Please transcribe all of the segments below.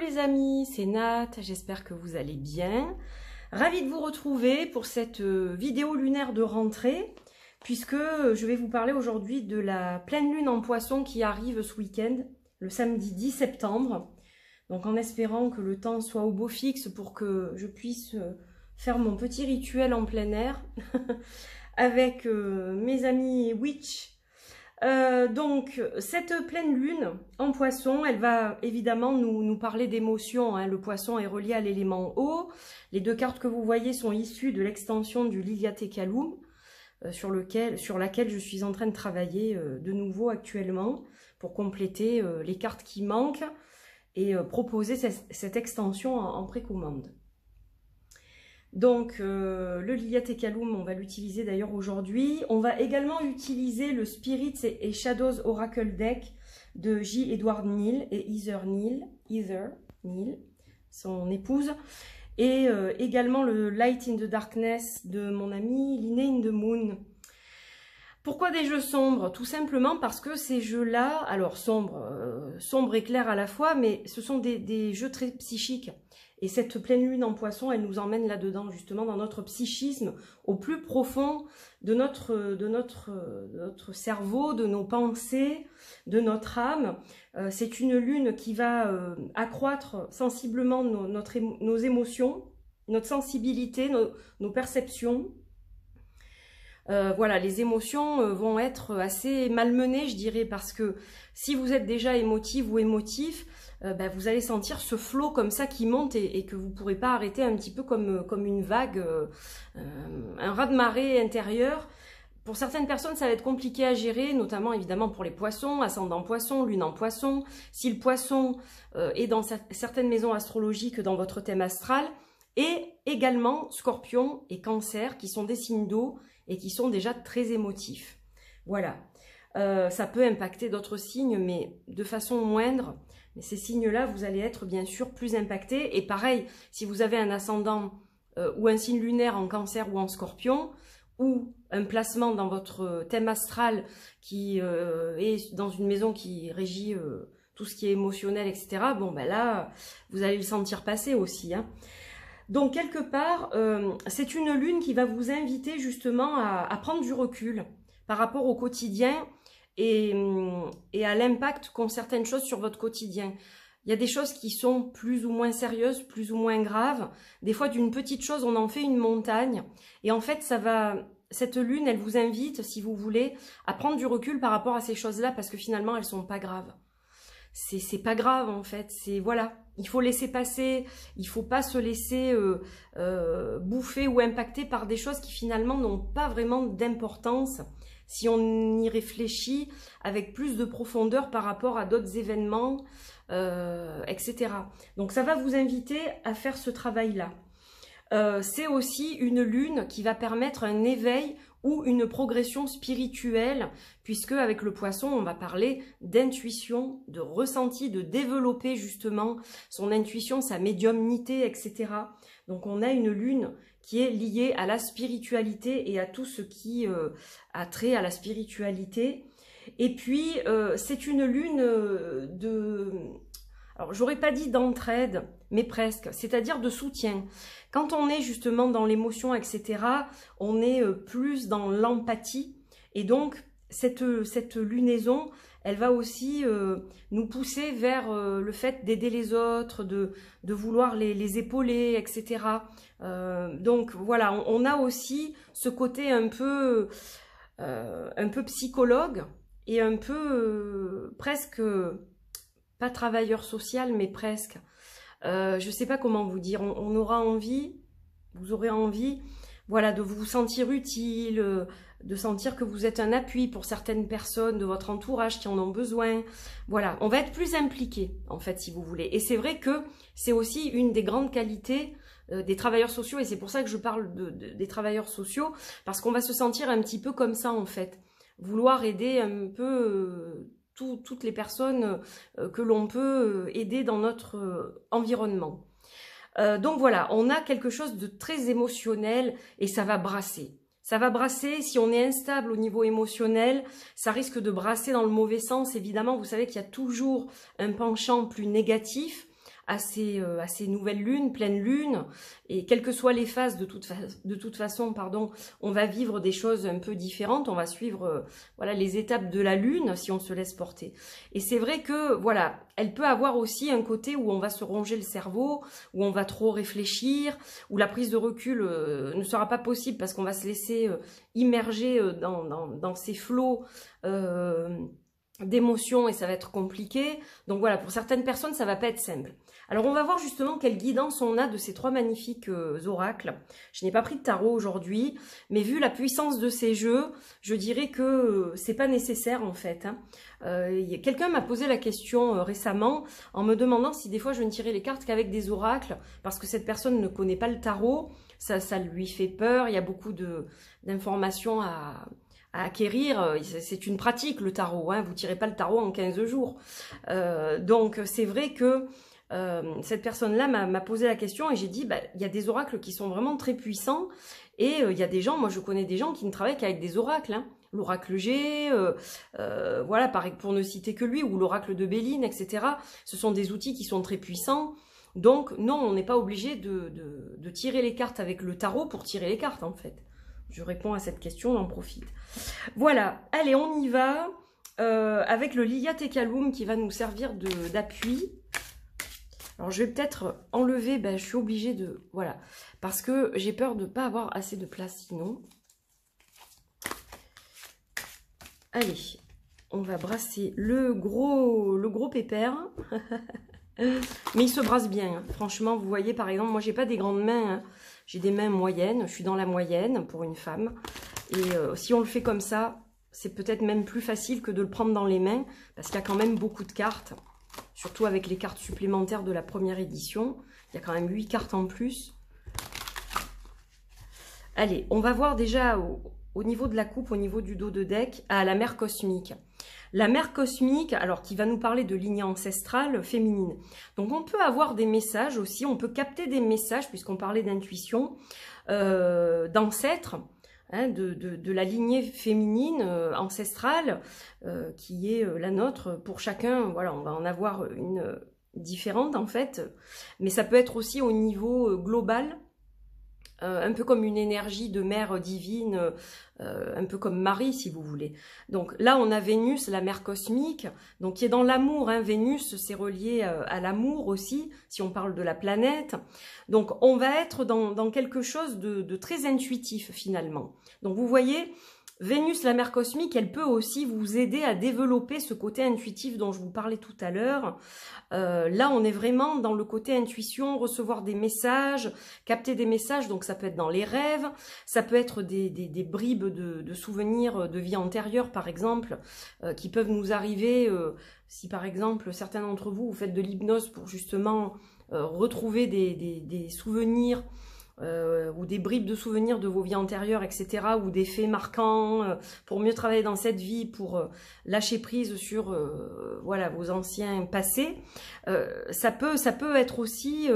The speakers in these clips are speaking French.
les amis, c'est Nat, j'espère que vous allez bien. Ravie de vous retrouver pour cette vidéo lunaire de rentrée, puisque je vais vous parler aujourd'hui de la pleine lune en Poisson qui arrive ce week-end, le samedi 10 septembre. Donc en espérant que le temps soit au beau fixe pour que je puisse faire mon petit rituel en plein air avec mes amis witch. Donc cette pleine lune en Poisson, elle va évidemment nous parler d'émotions, hein. Le Poisson est relié à l'élément eau. Les deux cartes que vous voyez sont issues de l'extension du Liliatekalum, sur laquelle je suis en train de travailler de nouveau actuellement pour compléter les cartes qui manquent et proposer cette extension en précommande. Donc le Liliatekalum, on va l'utiliser d'ailleurs aujourd'hui. On va également utiliser le Spirits et Shadows Oracle Deck de J. Edward Neal et Heather Neal, son épouse. Et également le Light in the Darkness de mon ami Linnea in the Moon. Pourquoi des jeux sombres? Tout simplement parce que ces jeux-là, alors sombres et clairs à la fois, mais ce sont des jeux très psychiques. Et cette pleine lune en Poisson, elle nous emmène là-dedans, justement, dans notre psychisme, au plus profond de notre cerveau, de nos pensées, de notre âme. C'est une lune qui va accroître sensiblement nos émotions, notre sensibilité, nos perceptions. Voilà, les émotions vont être assez malmenées, je dirais, parce que si vous êtes déjà émotive ou émotif, vous allez sentir ce flot comme ça qui monte et que vous ne pourrez pas arrêter, un petit peu comme une vague, un raz-de-marée intérieur. Pour certaines personnes, ça va être compliqué à gérer, notamment évidemment pour les poissons, ascendant poisson, lune en poisson. Si le poisson est dans certaines maisons astrologiques dans votre thème astral, et également scorpion et cancer qui sont des signes d'eau et qui sont déjà très émotifs. Voilà, ça peut impacter d'autres signes, mais de façon moindre. Mais ces signes-là, vous allez être bien sûr plus impactés. Et pareil, si vous avez un ascendant ou un signe lunaire en cancer ou en scorpion, ou un placement dans votre thème astral qui est dans une maison qui régit tout ce qui est émotionnel, etc., bon ben là, vous allez le sentir passer aussi, hein. Donc quelque part, c'est une lune qui va vous inviter justement à prendre du recul par rapport au quotidien et à l'impact qu'ont certaines choses sur votre quotidien. Il y a des choses qui sont plus ou moins sérieuses, plus ou moins graves. Des fois, d'une petite chose, on en fait une montagne. Et en fait, cette lune, elle vous invite, si vous voulez, à prendre du recul par rapport à ces choses-là, parce que finalement, elles sont pas graves. C'est pas grave en fait, voilà, il faut laisser passer, il faut pas se laisser bouffer ou impacter par des choses qui finalement n'ont pas vraiment d'importance si on y réfléchit avec plus de profondeur par rapport à d'autres événements, etc. Donc ça va vous inviter à faire ce travail-là. C'est aussi une lune qui va permettre un éveil ou une progression spirituelle, puisque avec le Poisson, on va parler d'intuition, de ressenti, de développer justement son intuition, sa médiumnité, etc. Donc on a une lune qui est liée à la spiritualité et à tout ce qui a trait à la spiritualité. Et puis, c'est une lune alors, j'aurais pas dit d'entraide, mais presque, c'est-à-dire de soutien. Quand on est justement dans l'émotion, etc., on est plus dans l'empathie. Et donc, cette lunaison, elle va aussi nous pousser vers le fait d'aider les autres, de vouloir les épauler, etc. Donc, voilà, on a aussi ce côté un peu psychologue et un peu presque... pas travailleur social, mais presque. Je ne sais pas comment vous dire. On aura envie, vous aurez envie, voilà, de vous sentir utile, de sentir que vous êtes un appui pour certaines personnes de votre entourage qui en ont besoin. Voilà, on va être plus impliqué, en fait, si vous voulez. Et c'est vrai que c'est aussi une des grandes qualités des travailleurs sociaux, et c'est pour ça que je parle des travailleurs sociaux, parce qu'on va se sentir un petit peu comme ça, en fait. Vouloir aider un peu... toutes les personnes que l'on peut aider dans notre environnement. Donc voilà, on a quelque chose de très émotionnel et ça va brasser. Ça va brasser, si on est instable au niveau émotionnel, ça risque de brasser dans le mauvais sens. Évidemment, vous savez qu'il y a toujours un penchant plus négatif. à ces nouvelles lunes, pleines lunes, et quelles que soient les phases, de toute façon, pardon, on va vivre des choses un peu différentes, on va suivre voilà, les étapes de la lune si on se laisse porter. Et c'est vrai que, voilà, elle peut avoir aussi un côté où on va se ronger le cerveau, où on va trop réfléchir, où la prise de recul ne sera pas possible parce qu'on va se laisser immerger dans ces flots d'émotions et ça va être compliqué. Donc voilà, pour certaines personnes, ça va pas être simple. Alors on va voir justement quelle guidance on a de ces trois magnifiques oracles. Je n'ai pas pris de tarot aujourd'hui, mais vu la puissance de ces jeux, je dirais que c'est pas nécessaire en fait. Hein. Quelqu'un m'a posé la question récemment en me demandant si des fois je ne tirais les cartes qu'avec des oracles, parce que cette personne ne connaît pas le tarot, ça lui fait peur, il y a beaucoup d'informations à acquérir, c'est une pratique le tarot, hein, vous ne tirez pas le tarot en 15 jours. Donc c'est vrai que cette personne-là m'a posé la question et j'ai dit, bah, y a des oracles qui sont vraiment très puissants et il y a des gens, moi je connais des gens qui ne travaillent qu'avec des oracles, hein. L'oracle G, voilà, pareil, pour ne citer que lui, ou l'oracle de Béline, etc. Ce sont des outils qui sont très puissants. Donc non, on n'est pas obligé de tirer les cartes avec le tarot pour tirer les cartes en fait. Je réponds à cette question, j'en profite. Voilà, allez, on y va avec le Lilia Tekaloum qui va nous servir d'appui. Alors, je vais peut-être enlever, ben, je suis obligée de... Voilà, parce que j'ai peur de ne pas avoir assez de place sinon. Allez, on va brasser le gros pépère. Mais il se brasse bien, hein. Franchement, vous voyez, par exemple, moi, j'ai pas des grandes mains, hein. J'ai des mains moyennes, je suis dans la moyenne pour une femme. Et si on le fait comme ça, c'est peut-être même plus facile que de le prendre dans les mains, parce qu'il y a quand même beaucoup de cartes, surtout avec les cartes supplémentaires de la première édition. Il y a quand même 8 cartes en plus. Allez, on va voir déjà au niveau de la coupe, au niveau du dos de deck, à la mère cosmique. La mère cosmique, alors qui va nous parler de lignée ancestrale féminine. Donc on peut avoir des messages aussi, on peut capter des messages, puisqu'on parlait d'intuition, d'ancêtres, hein, de la lignée féminine ancestrale, qui est la nôtre. Pour chacun, voilà, on va en avoir une différente en fait, mais ça peut être aussi au niveau global, un peu comme une énergie de mère divine, un peu comme Marie si vous voulez. Donc là on a Vénus, la mère cosmique, donc qui est dans l'amour, hein. Vénus c'est relié à l'amour aussi, si on parle de la planète. Donc on va être dans quelque chose de très intuitif finalement. Donc vous voyez, Vénus, la mère cosmique, elle peut aussi vous aider à développer ce côté intuitif dont je vous parlais tout à l'heure. Là, on est vraiment dans le côté intuition, recevoir des messages, capter des messages, donc ça peut être dans les rêves, ça peut être des bribes de souvenirs de vie antérieure, par exemple, qui peuvent nous arriver si, par exemple, certains d'entre vous, vous faites de l'hypnose pour justement retrouver des souvenirs, ou des bribes de souvenirs de vos vies antérieures, etc., ou des faits marquants, pour mieux travailler dans cette vie, pour lâcher prise sur voilà, vos anciens passés. Ça peut être aussi,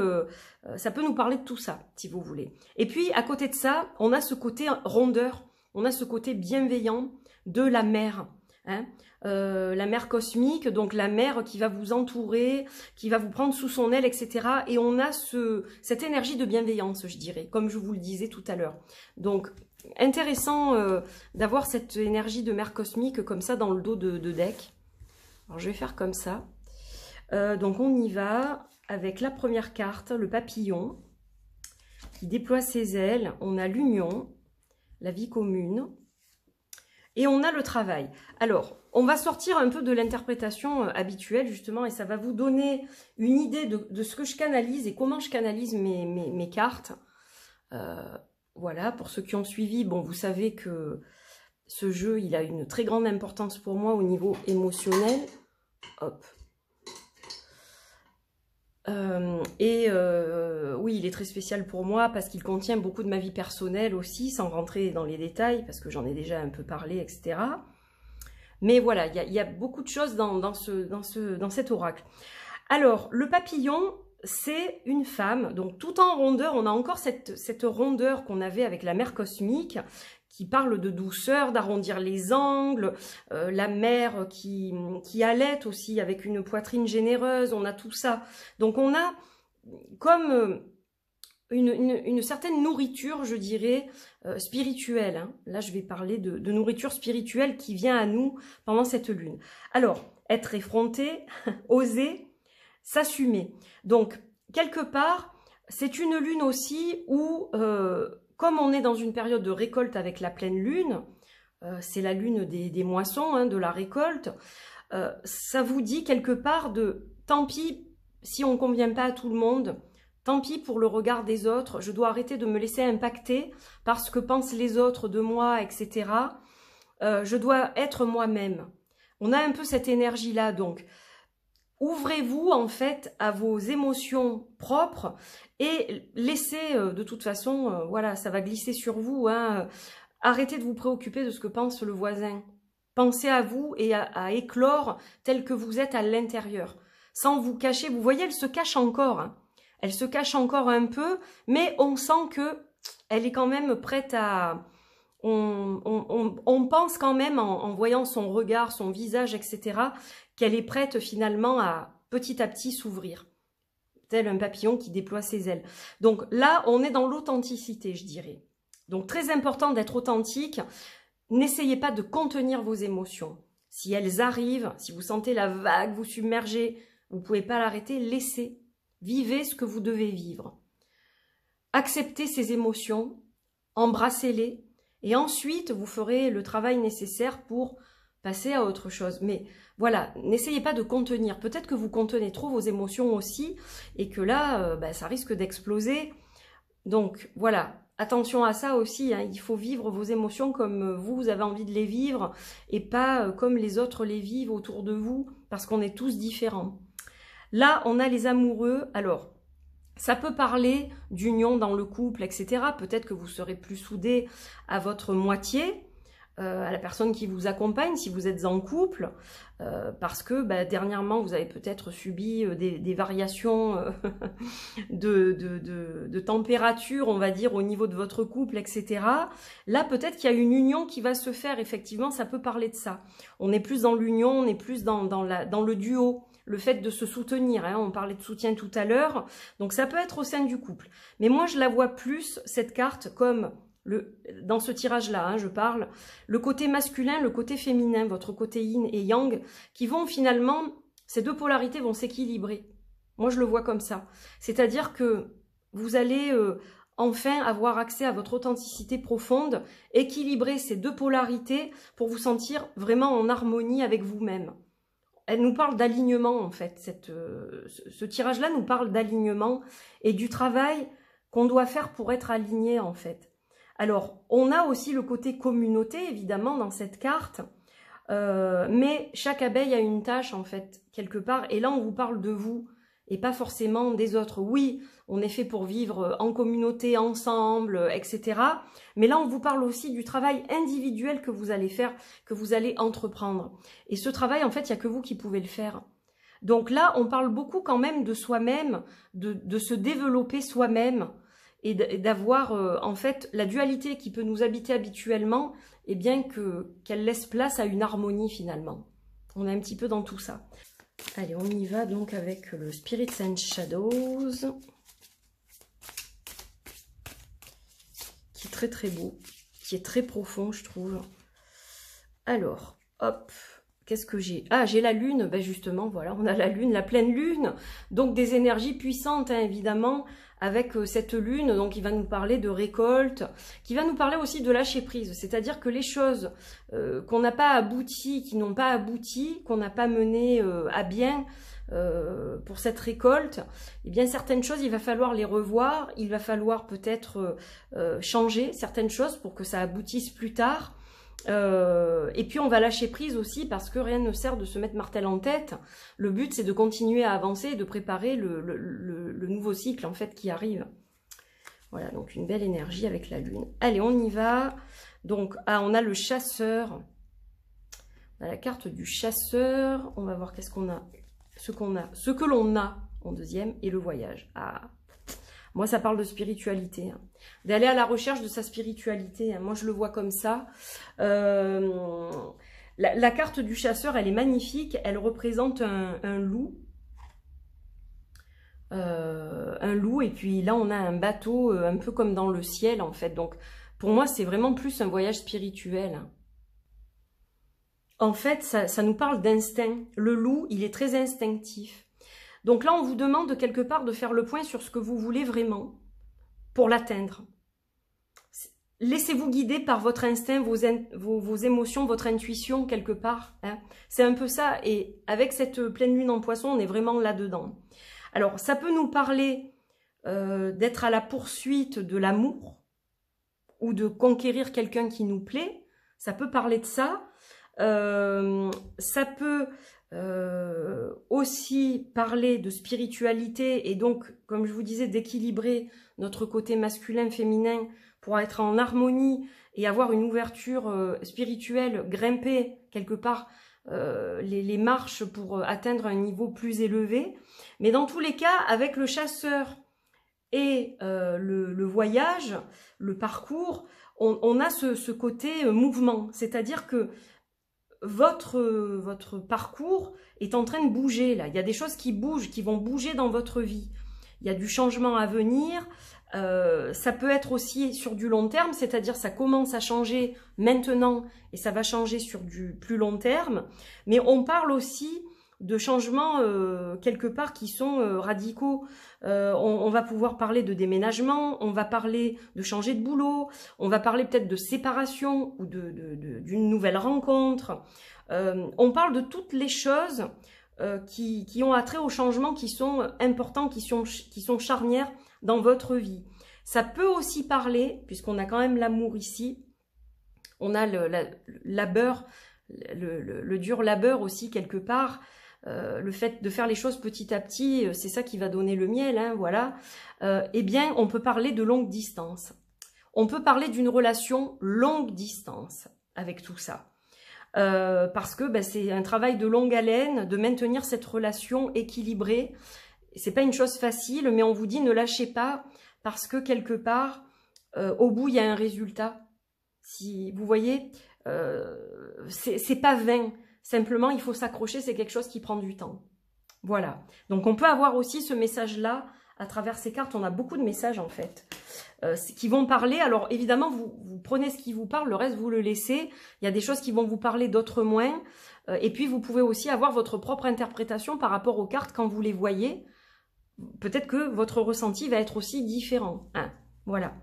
ça peut nous parler de tout ça, si vous voulez. Et puis, à côté de ça, on a ce côté rondeur, on a ce côté bienveillant de la mère, hein. La mère cosmique, donc la mère qui va vous entourer, qui va vous prendre sous son aile, etc. Et on a cette énergie de bienveillance, je dirais, comme je vous le disais tout à l'heure. Donc, intéressant d'avoir cette énergie de mère cosmique comme ça dans le dos de deck. Alors, je vais faire comme ça. Donc, on y va avec la première carte, le papillon, qui déploie ses ailes. On a l'union, la vie commune. Et on a le travail. Alors, on va sortir un peu de l'interprétation habituelle, justement, et ça va vous donner une idée de ce que je canalise et comment je canalise mes cartes. Voilà, pour ceux qui ont suivi, bon, vous savez que ce jeu, il a une très grande importance pour moi au niveau émotionnel. Hop. Oui, il est très spécial pour moi parce qu'il contient beaucoup de ma vie personnelle aussi, sans rentrer dans les détails, parce que j'en ai déjà un peu parlé, etc. Mais voilà, il y a beaucoup de choses dans cet oracle. Alors, le papillon, c'est une femme, donc tout en rondeur, on a encore cette rondeur qu'on avait avec la mère cosmique, qui parle de douceur, d'arrondir les angles, la mère qui allaite aussi avec une poitrine généreuse, on a tout ça. Donc on a comme une certaine nourriture, je dirais, spirituelle. Hein. Là, je vais parler de nourriture spirituelle qui vient à nous pendant cette lune. Alors, être effronté, oser, s'assumer. Donc, quelque part, c'est une lune aussi où, comme on est dans une période de récolte avec la pleine lune, c'est la lune des moissons, hein, de la récolte, ça vous dit quelque part de « tant pis si on ne convient pas à tout le monde », tant pis pour le regard des autres, je dois arrêter de me laisser impacter par ce que pensent les autres de moi, etc. Je dois être moi-même. On a un peu cette énergie-là, donc ouvrez-vous en fait à vos émotions propres et laissez, de toute façon, voilà, ça va glisser sur vous. Hein, arrêtez de vous préoccuper de ce que pense le voisin. Pensez à vous et à éclore tel que vous êtes à l'intérieur, sans vous cacher. Vous voyez, elle se cache encore. Hein. Elle se cache encore un peu, mais on sent que elle est quand même prête à... On pense quand même, en voyant son regard, son visage, etc., qu'elle est prête finalement à petit s'ouvrir, tel un papillon qui déploie ses ailes. Donc là, on est dans l'authenticité, je dirais. Donc très important d'être authentique. N'essayez pas de contenir vos émotions. Si elles arrivent, si vous sentez la vague vous submerger, vous ne pouvez pas l'arrêter, laissez. Vivez ce que vous devez vivre. Acceptez ces émotions, embrassez-les, et ensuite vous ferez le travail nécessaire pour passer à autre chose. Mais voilà, n'essayez pas de contenir. Peut-être que vous contenez trop vos émotions aussi, et que là, ça risque d'exploser. Donc voilà, attention à ça aussi. Hein. Il faut vivre vos émotions comme vous avez envie de les vivre, et pas comme les autres les vivent autour de vous, parce qu'on est tous différents. Là, on a les amoureux. Alors, ça peut parler d'union dans le couple, etc. Peut-être que vous serez plus soudés à votre moitié, à la personne qui vous accompagne, si vous êtes en couple, parce que dernièrement, vous avez peut-être subi des variations de température, on va dire, au niveau de votre couple, etc. Là, peut-être qu'il y a une union qui va se faire, effectivement, ça peut parler de ça. On est plus dans l'union, on est plus dans le duo. Le fait de se soutenir, hein, on parlait de soutien tout à l'heure, donc ça peut être au sein du couple. Mais moi, je la vois plus, cette carte, comme, dans ce tirage-là, hein, je parle, le côté masculin, le côté féminin, votre côté yin et yang, qui vont finalement, ces deux polarités vont s'équilibrer. Moi, je le vois comme ça. C'est-à-dire que vous allez enfin avoir accès à votre authenticité profonde, équilibrer ces deux polarités pour vous sentir vraiment en harmonie avec vous-même. Elle nous parle d'alignement, en fait. Ce tirage-là nous parle d'alignement et du travail qu'on doit faire pour être aligné, en fait. Alors, on a aussi le côté communauté, évidemment, dans cette carte. Mais chaque abeille a une tâche, en fait, quelque part. Et là, on vous parle de vous et pas forcément des autres. Oui, on est fait pour vivre en communauté, ensemble, etc. Mais là, on vous parle aussi du travail individuel que vous allez faire, que vous allez entreprendre. Et ce travail, en fait, il n'y a que vous qui pouvez le faire. Donc là, on parle beaucoup quand même de soi-même, de se développer soi-même et d'avoir, en fait, la dualité qui peut nous habiter habituellement, et bien qu'elle laisse place à une harmonie, finalement. On est un petit peu dans tout ça. Allez, on y va donc avec le Spirits and Shadows, qui est très très beau, qui est très profond, je trouve. Alors, hop, qu'est-ce que j'ai? Ah, j'ai la lune, ben justement, voilà, on a la lune, la pleine lune, donc des énergies puissantes, hein, évidemment, avec cette lune, donc il va nous parler de récolte, qui va nous parler aussi de lâcher prise, c'est-à-dire que les choses qu'on n'a pas abouties, qui n'ont pas abouti, qu'on n'a pas menées à bien pour cette récolte, eh bien certaines choses, il va falloir les revoir, il va falloir peut-être changer certaines choses pour que ça aboutisse plus tard. Et puis on va lâcher prise aussi parce que rien ne sert de se mettre martel en tête. Le but c'est de continuer à avancer et de préparer le nouveau cycle en fait qui arrive. Voilà, donc une belle énergie avec la lune. Allez, on y va. Donc on a le chasseur. On a la carte du chasseur. On va voir qu'est-ce qu'on a. Ce que l'on a. en deuxième, et le voyage. Ah, moi, ça parle de spiritualité, hein. D'aller à la recherche de sa spiritualité, hein. Moi, je le vois comme ça. La carte du chasseur, elle est magnifique. Elle représente un loup. Un loup, et puis là, on a un bateau un peu comme dans le ciel, en fait. Donc, pour moi, c'est vraiment plus un voyage spirituel, hein. En fait, ça nous parle d'instinct. Le loup, il est très instinctif. Donc là, on vous demande quelque part de faire le point sur ce que vous voulez vraiment pour l'atteindre. Laissez-vous guider par votre instinct, vos émotions, votre intuition quelque part, hein. C'est un peu ça. Et avec cette pleine lune en poisson, on est vraiment là-dedans. Alors, ça peut nous parler d'être à la poursuite de l'amour ou de conquérir quelqu'un qui nous plaît. Ça peut parler de ça. Ça peut aussi parler de spiritualité et donc, comme je vous disais, d'équilibrer notre côté masculin, féminin pour être en harmonie et avoir une ouverture spirituelle, grimper quelque part les marches pour atteindre un niveau plus élevé. Mais dans tous les cas, avec le chasseur et le voyage, le parcours, on a ce côté mouvement, c'est-à-dire que votre parcours est en train de bouger là. Il y a des choses qui bougent, qui vont bouger dans votre vie. Il y a du changement à venir. Ça peut être aussi sur du long terme, c'est-à-dire ça commence à changer maintenant et ça va changer sur du plus long terme. Mais on parle aussi de changements quelque part qui sont radicaux. On va pouvoir parler de déménagement, on va parler de changer de boulot, on va parler peut-être de séparation ou d'une nouvelle rencontre. On parle de toutes les choses qui ont attrait aux changements qui sont importants, qui sont charnières dans votre vie. Ça peut aussi parler, puisqu'on a quand même l'amour ici, on a le labeur, le dur labeur aussi quelque part. Le fait de faire les choses petit à petit, c'est ça qui va donner le miel, hein, voilà. Eh bien, on peut parler de longue distance. On peut parler d'une relation longue distance avec tout ça. Parce que c'est un travail de longue haleine de maintenir cette relation équilibrée. C'est pas une chose facile, mais on vous dit ne lâchez pas parce que quelque part, au bout, il y a un résultat. Si vous voyez, c'est pas vain. Simplement, il faut s'accrocher, c'est quelque chose qui prend du temps. Voilà. Donc, on peut avoir aussi ce message-là à travers ces cartes. On a beaucoup de messages, en fait, qui vont parler. Alors, évidemment, vous prenez ce qui vous parle, le reste, vous le laissez. Il y a des choses qui vont vous parler, d'autres moins. Et puis, vous pouvez aussi avoir votre propre interprétation par rapport aux cartes quand vous les voyez. Peut-être que votre ressenti va être aussi différent, hein. Voilà.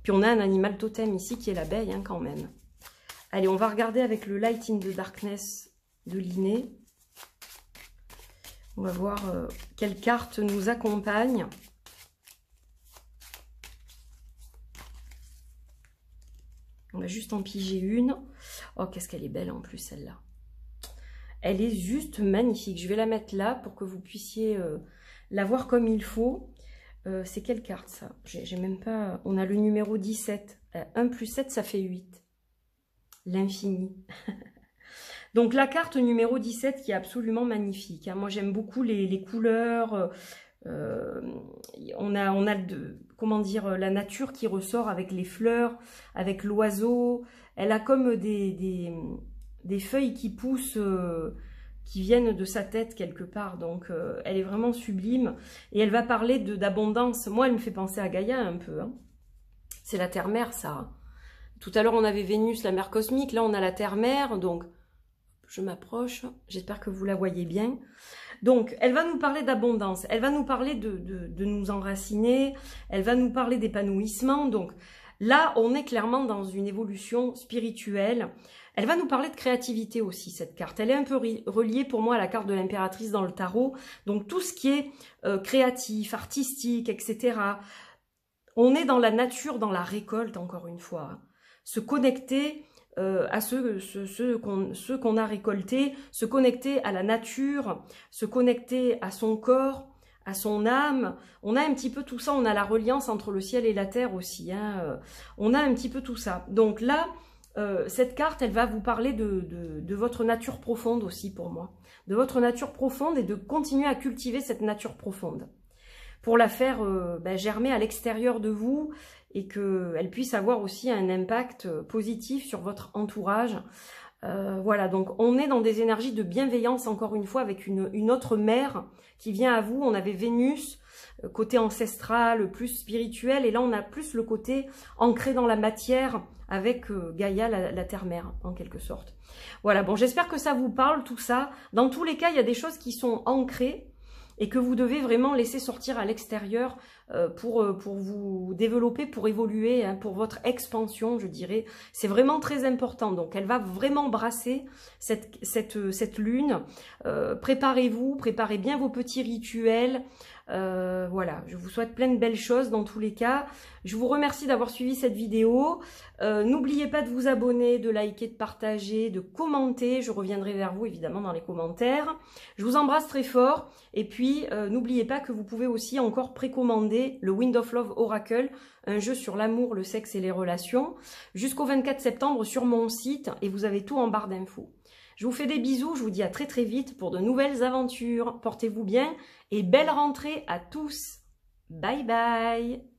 Puis, on a un animal totem ici qui est l'abeille, hein, quand même. Allez, on va regarder avec le Light in the Darkness de Linné. On va voir quelle carte nous accompagne. On va juste en piger une. Oh, qu'est-ce qu'elle est belle en plus, celle-là. Elle est juste magnifique. Je vais la mettre là pour que vous puissiez la voir comme il faut. C'est quelle carte, ça? J'ai même pas... On a le numéro 17. 1 plus 7, ça fait 8. L'infini. Donc, la carte numéro 17 qui est absolument magnifique, hein. Moi, j'aime beaucoup les couleurs. On a comment dire, la nature qui ressort avec les fleurs, avec l'oiseau. Elle a comme des feuilles qui poussent, qui viennent de sa tête quelque part. Donc, elle est vraiment sublime. Et elle va parler d'abondance. Moi, elle me fait penser à Gaïa un peu, hein. C'est la terre-mère, ça. Tout à l'heure, on avait Vénus, la mère cosmique. Là, on a la terre-mère. Donc, je m'approche. J'espère que vous la voyez bien. Donc, elle va nous parler d'abondance. Elle va nous parler de nous enraciner. Elle va nous parler d'épanouissement. Donc, là, on est clairement dans une évolution spirituelle. Elle va nous parler de créativité aussi, cette carte. Elle est un peu reliée pour moi à la carte de l'impératrice dans le tarot. Donc, tout ce qui est créatif, artistique, etc. On est dans la nature, dans la récolte, encore une fois. Se connecter à ceux qu'on a récoltés, se connecter à la nature, se connecter à son corps, à son âme. On a un petit peu tout ça, on a la reliance entre le ciel et la terre aussi, hein. On a un petit peu tout ça. Donc là, cette carte, elle va vous parler de votre nature profonde aussi pour moi. De votre nature profonde et de continuer à cultiver cette nature profonde. Pour la faire germer à l'extérieur de vous et qu'elle puisse avoir aussi un impact positif sur votre entourage. Voilà, donc on est dans des énergies de bienveillance, encore une fois, avec une autre mère qui vient à vous. On avait Vénus, côté ancestral, plus spirituel, et là on a plus le côté ancré dans la matière, avec Gaïa, la terre-mère, en quelque sorte. Voilà, bon, j'espère que ça vous parle, tout ça. Dans tous les cas, il y a des choses qui sont ancrées, et que vous devez vraiment laisser sortir à l'extérieur pour vous développer, pour évoluer, hein, pour votre expansion, je dirais. C'est vraiment très important. Donc, elle va vraiment brasser cette lune. Préparez-vous, préparez bien vos petits rituels. Voilà, je vous souhaite plein de belles choses dans tous les cas. Je vous remercie d'avoir suivi cette vidéo. N'oubliez pas de vous abonner, de liker, de partager, de commenter. Je reviendrai vers vous évidemment dans les commentaires. Je vous embrasse très fort. Et puis, n'oubliez pas que vous pouvez aussi encore précommander le Wind of Love Oracle, un jeu sur l'amour, le sexe et les relations, jusqu'au 24 septembre sur mon site. Et vous avez tout en barre d'infos. Je vous fais des bisous, je vous dis à très très vite pour de nouvelles aventures. Portez-vous bien et belle rentrée à tous. Bye bye.